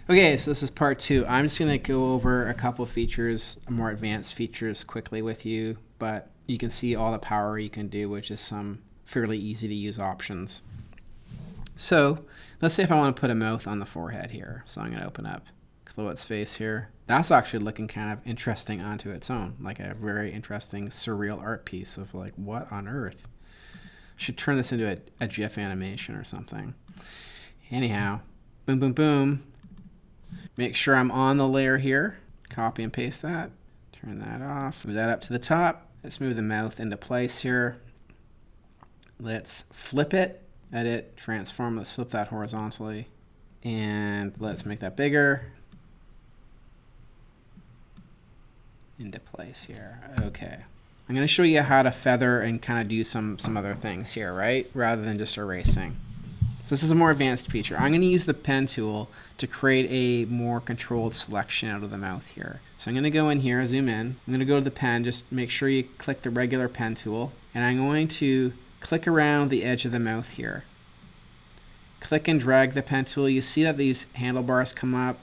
Okay, so this is part 2. I'm just going to go over a couple features, more advanced features quickly with you, but you can see all the power you can do, which is some fairly easy to use options. So let's say if I want to put a mouth on the forehead here. So I'm going to open up Chloe's face here. That's actually looking kind of interesting onto its own, like a very interesting surreal art piece of like, what on earth? I should turn this into a GIF animation or something. Anyhow, boom, boom, boom. Make sure I'm on the layer here. Copy and paste that. Turn that off. Move that up to the top. Let's move the mouth into place here. Let's flip it. Edit, transform. Let's flip that horizontally. And let's make that bigger. Into place here. Okay. I'm going to show you how to feather and kind of do some other things here, right? Rather than just erasing. So this is a more advanced feature. I'm going to use the pen tool to create a more controlled selection out of the mouth here. So I'm going to go in here, zoom in. I'm going to go to the pen, just make sure you click the regular pen tool. And I'm going to click around the edge of the mouth here. Click and drag the pen tool. You see that these handlebars come up.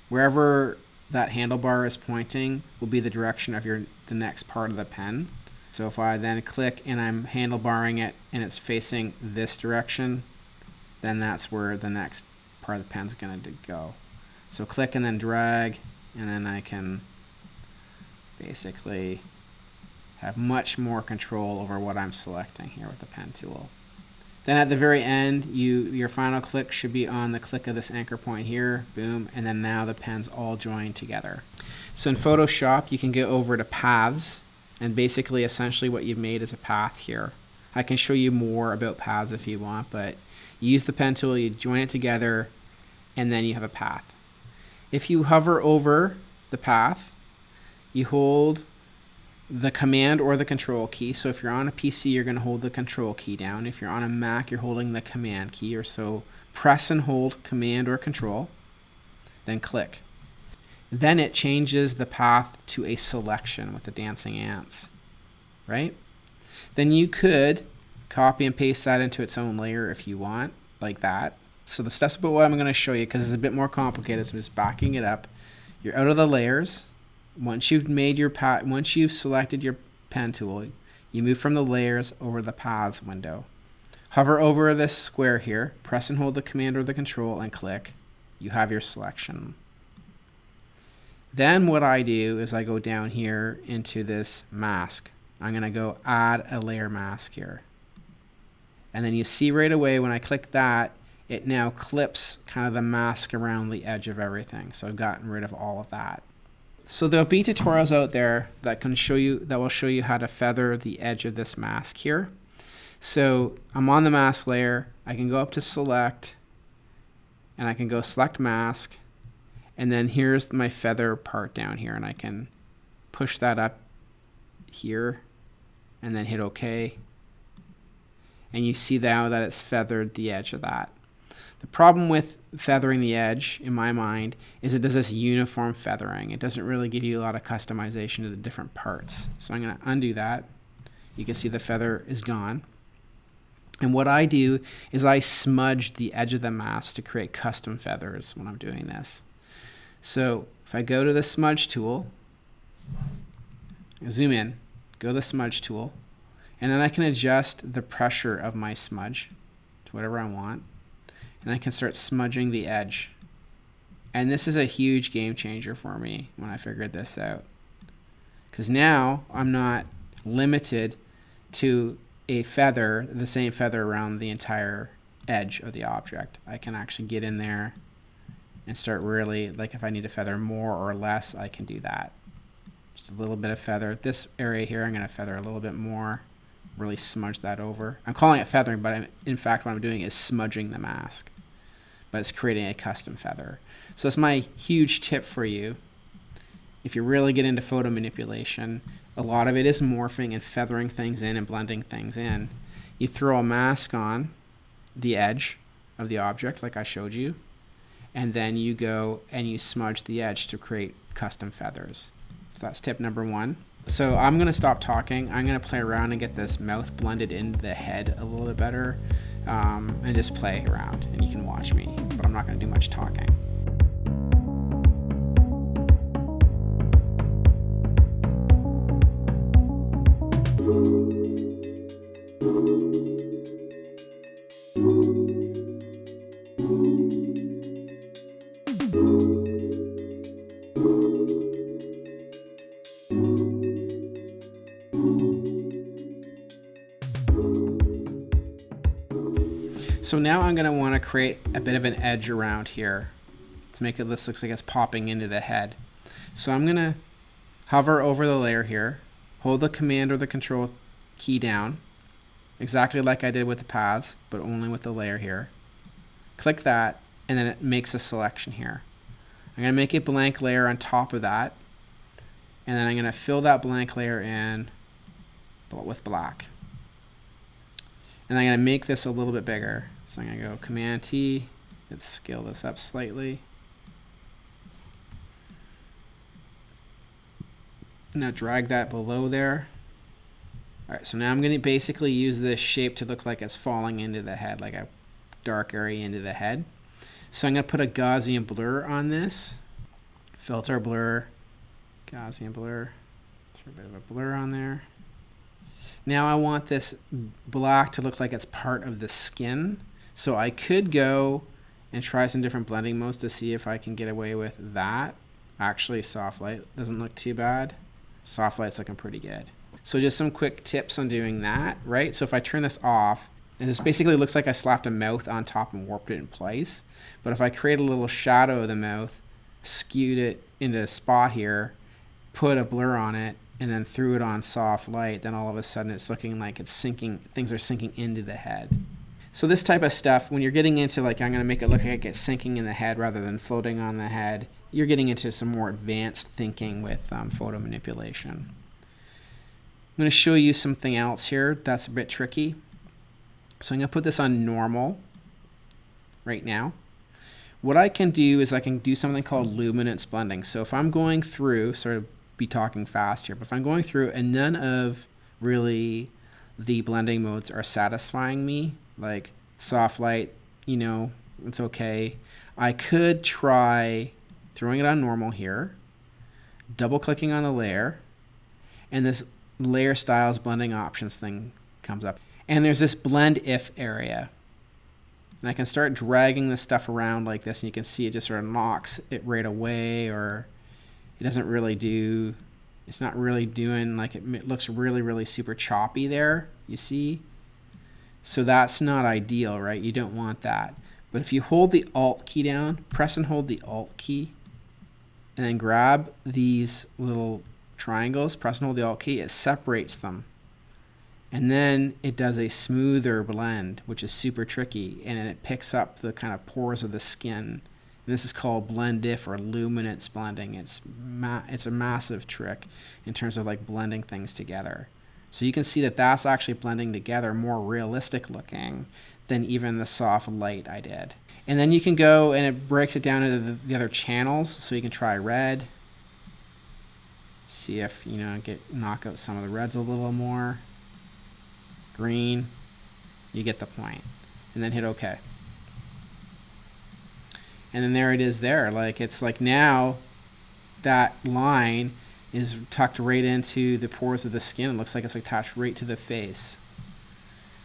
Wherever that handlebar is pointing will be the direction of the next part of the pen. So if I then click and I'm handlebarring it and it's facing this direction, then that's where the next part of the pen's going to go. So click and then drag, and then I can basically have much more control over what I'm selecting here with the pen tool. Then at the very end, your final click should be on the click of this anchor point here, boom, and then now the pen's all joined together. So in Photoshop, you can go over to paths, and basically essentially what you've made is a path here. I can show you more about paths if you want, but you use the pen tool, you join it together, and then you have a path. If you hover over the path, you hold the command or the control key. So if you're on a PC, you're going to hold the control key down. If you're on a Mac, you're holding the command key, or so press and hold command or control, then click. Then it changes the path to a selection with the dancing ants, right? Then you could copy and paste that into its own layer if you want, like that. So the steps about what I'm going to show you, because it's a bit more complicated, so I'm just backing it up. You're out of the layers. Once you've made your once you've selected your pen tool, you move from the layers over the paths window. Hover over this square here, press and hold the command or the control, and click. You have your selection. Then what I do is I go down here into this mask. I'm going to go add a layer mask here. And then you see right away when I click that, it now clips kind of the mask around the edge of everything. So I've gotten rid of all of that. So there'll be tutorials out there that will show you how to feather the edge of this mask here. So I'm on the mask layer. I can go up to select, and I can go select mask. And then here's my feather part down here, and I can push that up here and then hit OK. And you see now that it's feathered the edge of that. The problem with feathering the edge, in my mind, is it does this uniform feathering. It doesn't really give you a lot of customization to the different parts. So I'm going to undo that. You can see the feather is gone. And what I do is I smudge the edge of the mask to create custom feathers when I'm doing this. So if I go to the smudge tool, zoom in, go to the smudge tool, and then I can adjust the pressure of my smudge to whatever I want. And I can start smudging the edge. And this is a huge game changer for me when I figured this out. Because now I'm not limited to a feather, the same feather around the entire edge of the object. I can actually get in there and start really, like if I need to feather more or less, I can do that. Just a little bit of feather. This area here, I'm going to feather a little bit more. Really smudge that over. I'm calling it feathering, but in fact what I'm doing is smudging the mask. But it's creating a custom feather. So that's my huge tip for you. If you really get into photo manipulation, a lot of it is morphing and feathering things in and blending things in. You throw a mask on the edge of the object like I showed you, and then you go and you smudge the edge to create custom feathers. So that's tip number 1. So I'm going to stop talking. I'm going to play around and get this mouth blended into the head a little bit better, and just play around, and you can watch me, but I'm not going to do much talking. So now I'm going to want to create a bit of an edge around here to make it this looks like it's popping into the head. So I'm going to hover over the layer here, hold the Command or the Control key down, exactly like I did with the paths, but only with the layer here. Click that, and then it makes a selection here. I'm going to make a blank layer on top of that, and then I'm going to fill that blank layer in with black. And I'm going to make this a little bit bigger. So I'm going to go Command T, let's scale this up slightly. Now drag that below there. All right, so now I'm going to basically use this shape to look like it's falling into the head, like a dark area into the head. So I'm going to put a Gaussian blur on this. Filter blur, Gaussian blur, throw a bit of a blur on there. Now I want this black to look like it's part of the skin. So I could go and try some different blending modes to see if I can get away with that. Actually, soft light doesn't look too bad. Soft light's looking pretty good. So just some quick tips on doing that, right? So if I turn this off, and this basically looks like I slapped a mouth on top and warped it in place. But if I create a little shadow of the mouth, skewed it into a spot here, put a blur on it, and then threw it on soft light, then all of a sudden it's looking like it's sinking, things are sinking into the head. So this type of stuff, when you're getting into like, I'm going to make it look like it's sinking in the head rather than floating on the head, you're getting into some more advanced thinking with photo manipulation. I'm going to show you something else here that's a bit tricky. So I'm going to put this on normal right now. What I can do is I can do something called Luminance Blending. So if I'm going through, sort of be talking fast here, but if I'm going through and none of really the blending modes are satisfying me, like soft light, you know, it's okay. I could try throwing it on normal here, double clicking on the layer, and this layer styles blending options thing comes up. And there's this blend if area. And I can start dragging this stuff around like this, and you can see it just sort of knocks it right away, or it doesn't really do, it's not really doing, like it looks really, really super choppy there, you see? So that's not ideal, right? You don't want that. But if you hold the Alt key down, press and hold the Alt key, and then grab these little triangles, press and hold the Alt key, it separates them. And then it does a smoother blend, which is super tricky, and then it picks up the kind of pores of the skin. And this is called blend if or luminance blending. It's a massive trick in terms of like blending things together. So you can see that that's actually blending together more realistic looking than even the soft light I did. And then you can go and it breaks it down into the other channels. So you can try red. See if, you know, knock out some of the reds a little more. Green. You get the point. And then hit OK. And then there it is there. Like it's like now that line is tucked right into the pores of the skin. It looks like it's attached right to the face.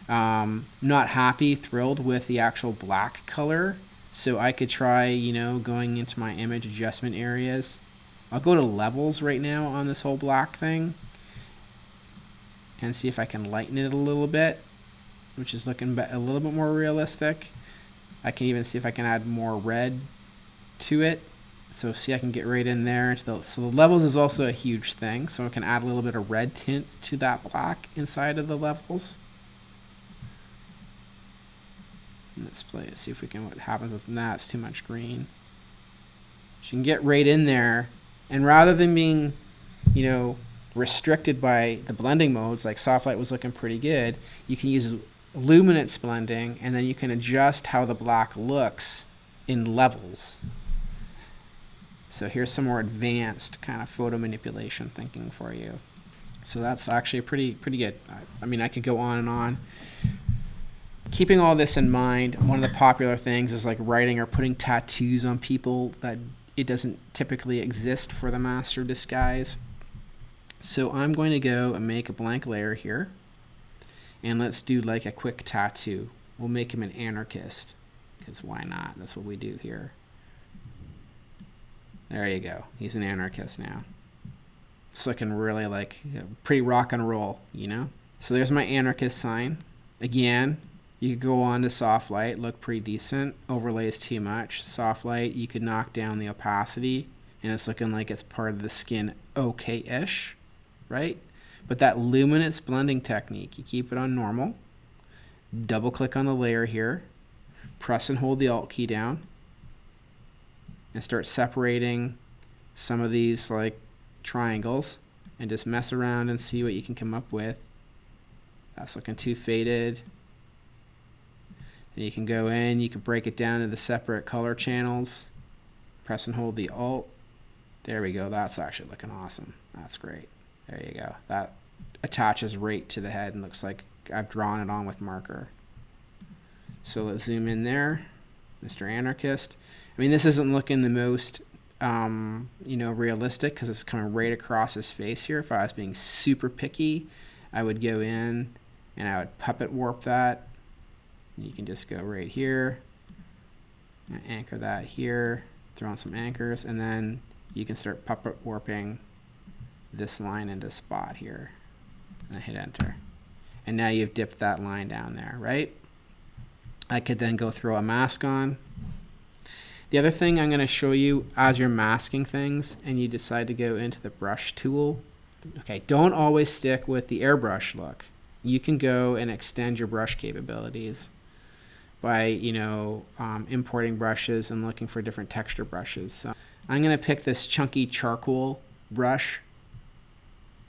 Not happy, thrilled with the actual black color. So I could try, you know, going into my image adjustment areas. I'll go to levels right now on this whole black thing and see if I can lighten it a little bit, which is looking a little bit more realistic. I can even see if I can add more red to it. So see, I can get right in there. So the levels is also a huge thing. So I can add a little bit of red tint to that black inside of the levels. Let's play it, see if we can, what happens with that. It's too much green. So you can get right in there. And rather than being, you know, restricted by the blending modes, like soft light was looking pretty good, you can use luminance blending, and then you can adjust how the black looks in levels. So here's some more advanced kind of photo manipulation thinking for you. So that's actually pretty good. I mean, I could go on and on. Keeping all this in mind, one of the popular things is like writing or putting tattoos on people that it doesn't typically exist for the master disguise. So I'm going to go and make a blank layer here. And let's do like a quick tattoo. We'll make him an anarchist, because why not? That's what we do here. There you go. He's an anarchist now. It's looking really like pretty rock and roll, you know? So there's my anarchist sign. Again, you could go on to soft light, look pretty decent. Overlays too much. Soft light, you could knock down the opacity, and it's looking like it's part of the skin okay-ish, right? But that luminance blending technique, you keep it on normal. Double click on the layer here. Press and hold the Alt key down. And start separating some of these like triangles. And just mess around and see what you can come up with. That's looking too faded. Then you can go in, you can break it down into separate color channels. Press and hold the Alt. There we go. That's actually looking awesome. That's great. There you go. That attaches right to the head and looks like I've drawn it on with marker. So let's zoom in there. Mr. Anarchist. I mean, this isn't looking the most, realistic because it's coming right across his face here. If I was being super picky, I would go in and I would puppet warp that. You can just go right here and anchor that here, throw on some anchors, and then you can start puppet warping this line into spot here. And I hit enter. And now you've dipped that line down there, right? I could then go throw a mask on. The other thing I'm going to show you as you're masking things and you decide to go into the brush tool. Okay, don't always stick with the airbrush look. You can go and extend your brush capabilities by, importing brushes and looking for different texture brushes. So I'm going to pick this chunky charcoal brush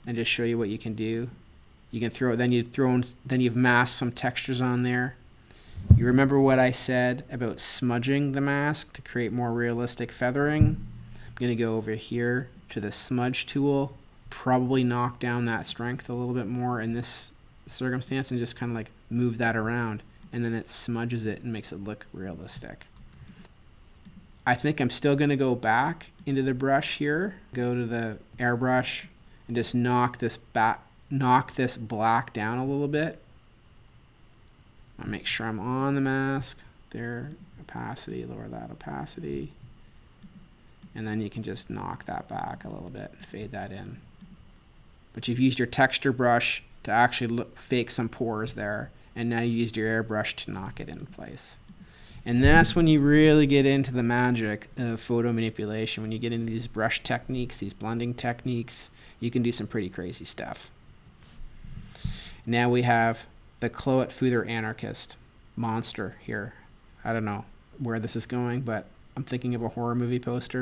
and just show you what you can do. You can throw, then you've masked some textures on there. You remember what I said about smudging the mask to create more realistic feathering? I'm going to go over here to the smudge tool, probably knock down that strength a little bit more in this circumstance and just kind of like move that around, and then it smudges it and makes it look realistic. I think I'm still going to go back into the brush here, go to the airbrush, and just knock this black down a little bit. I'll make sure I'm on the mask. There, opacity, lower that opacity. And then you can just knock that back a little bit and fade that in. But you've used your texture brush to actually fake some pores there, and now you used your airbrush to knock it into place. And that's when you really get into the magic of photo manipulation. When you get into these brush techniques, these blending techniques, you can do some pretty crazy stuff. Now we have the Cloet Futher Anarchist monster here. I don't know where this is going, but I'm thinking of a horror movie poster.